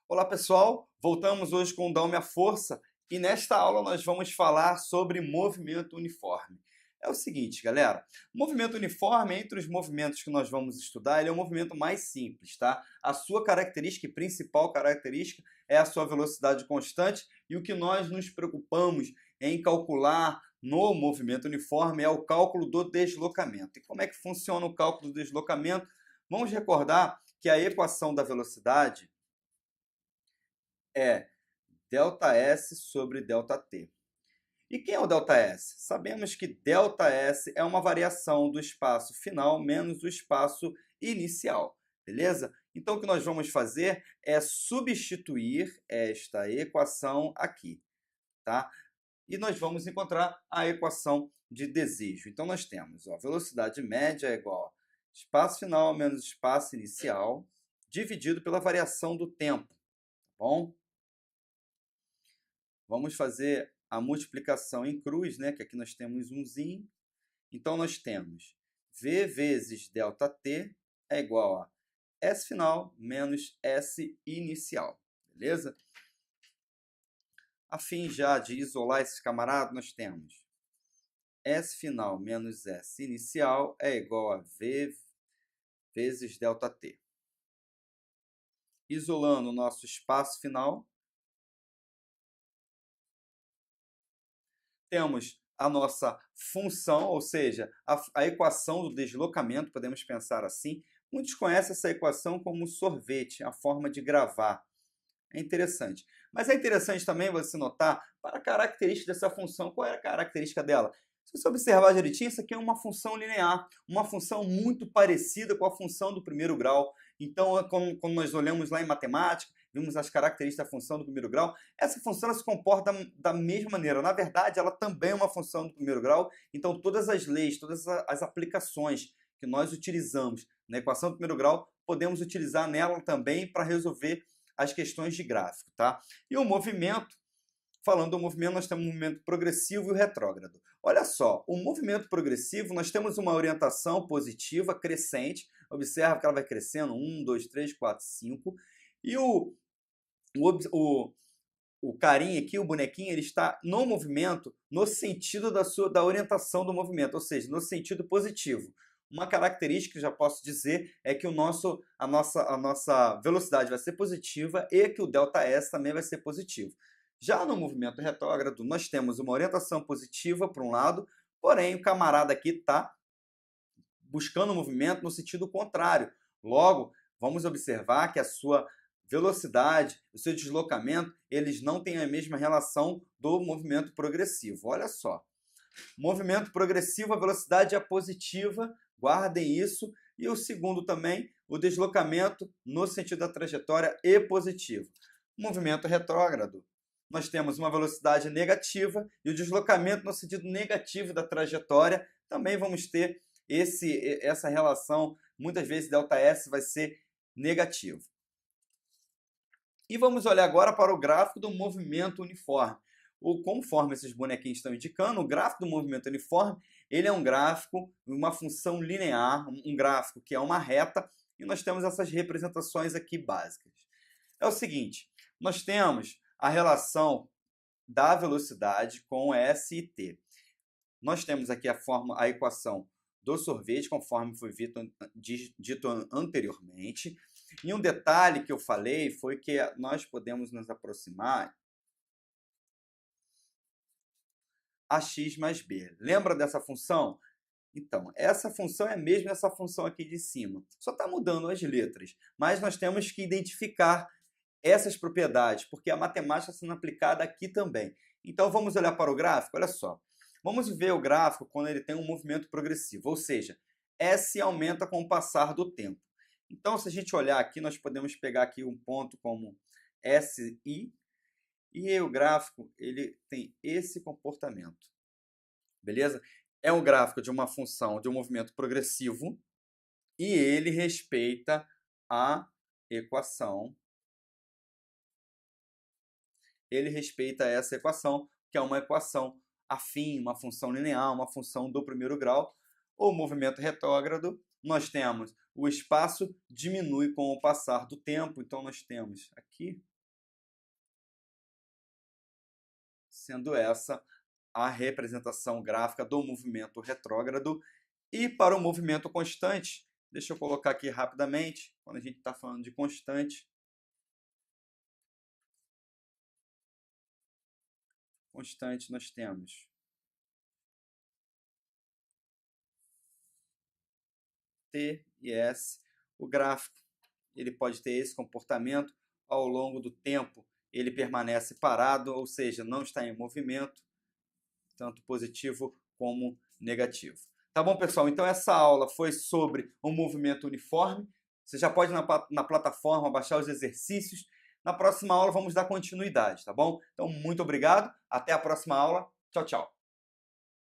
Olá pessoal, voltamos hoje com o Dá-me a Força e nesta aula nós vamos falar sobre movimento uniforme. É o seguinte, galera, movimento uniforme, entre os movimentos que nós vamos estudar, ele é o movimento mais simples, tá? A sua característica e principal característica é a sua velocidade constante e o que nós nos preocupamos em calcular no movimento uniforme é o cálculo do deslocamento. E como é que funciona o cálculo do deslocamento? Vamos recordar que a equação da velocidade é ΔS sobre ΔT. E quem é o ΔS? Sabemos que ΔS é uma variação do espaço final menos o espaço inicial, beleza? Então, o que nós vamos fazer é substituir esta equação aqui, tá? E nós vamos encontrar a equação de desejo. Então, nós temos, ó, velocidade média é igual a espaço final menos espaço inicial, dividido pela variação do tempo, tá bom? Vamos fazer a multiplicação em cruz, né? Que aqui nós temos umzinho. Então, nós temos V vezes ΔT é igual a S final menos S inicial. Beleza? A fim já de isolar esses camaradas, nós temos S final menos S inicial é igual a V vezes ΔT. Isolando o nosso espaço final, temos a nossa função, ou seja, a equação do deslocamento, podemos pensar assim. Muitos conhecem essa equação como sorvete, a forma de gravar. É interessante. Mas é interessante também você notar para a característica dessa função. Qual é a característica dela? Se você observar direitinho, isso aqui é uma função linear, uma função muito parecida com a função do primeiro grau. Então, quando nós olhamos lá em matemática, vimos as características da função do primeiro grau, essa função ela se comporta da mesma maneira. Na verdade, ela também é uma função do primeiro grau. Então, todas as leis, todas as aplicações que nós utilizamos na equação do primeiro grau, podemos utilizar nela também para resolver as questões de gráfico, tá? E o movimento, falando do movimento, nós temos o movimento progressivo e o retrógrado. Olha só, o movimento progressivo, nós temos uma orientação positiva, crescente. Observa que ela vai crescendo, 1, 2, 3, 4, 5. E o carinha aqui, o bonequinho, ele está no movimento no sentido da orientação do movimento, ou seja, no sentido positivo. Uma característica que já posso dizer é que a nossa velocidade vai ser positiva e que o ΔS também vai ser positivo. Já no movimento retrógrado, nós temos uma orientação positiva para um lado, porém o camarada aqui está buscando o movimento no sentido contrário. Logo, vamos observar que a sua velocidade, o seu deslocamento, eles não têm a mesma relação do movimento progressivo. Olha só. Movimento progressivo, a velocidade é positiva, guardem isso. E o segundo também, o deslocamento no sentido da trajetória é positivo. Movimento retrógrado, nós temos uma velocidade negativa e o deslocamento no sentido negativo da trajetória, também vamos ter essa relação, muitas vezes ΔS vai ser negativo. E vamos olhar agora para o gráfico do movimento uniforme. Conforme esses bonequinhos estão indicando, o gráfico do movimento uniforme, ele é um gráfico, uma função linear, um gráfico que é uma reta, e nós temos essas representações aqui básicas. É o seguinte, nós temos a relação da velocidade com S e T. Nós temos aqui a equação do sorvete, conforme foi dito anteriormente. E um detalhe que eu falei foi que nós podemos nos aproximar a x mais b. Lembra dessa função? Então, essa função é mesmo essa função aqui de cima. Só está mudando as letras. Mas nós temos que identificar essas propriedades, porque a matemática está sendo aplicada aqui também. Então, vamos olhar para o gráfico? Olha só. Vamos ver o gráfico quando ele tem um movimento progressivo, ou seja, S aumenta com o passar do tempo. Então, se a gente olhar aqui, nós podemos pegar aqui um ponto como SI, e o gráfico ele tem esse comportamento. Beleza? É um gráfico de uma função de um movimento progressivo e ele respeita a equação. Ele respeita essa equação, que é uma equação afim, uma função linear, uma função do primeiro grau. O movimento retrógrado, nós temos o espaço diminui com o passar do tempo, então nós temos aqui sendo essa a representação gráfica do movimento retrógrado. E para o movimento constante, deixa eu colocar aqui rapidamente, quando a gente está falando de constante, nós temos T e S. O gráfico ele pode ter esse comportamento ao longo do tempo, ele permanece parado, ou seja, não está em movimento, tanto positivo como negativo. Tá bom, pessoal? Então essa aula foi sobre o movimento uniforme. Você já pode ir na plataforma baixar os exercícios. Na próxima aula vamos dar continuidade, tá bom? Então muito obrigado, até a próxima aula. Tchau, tchau.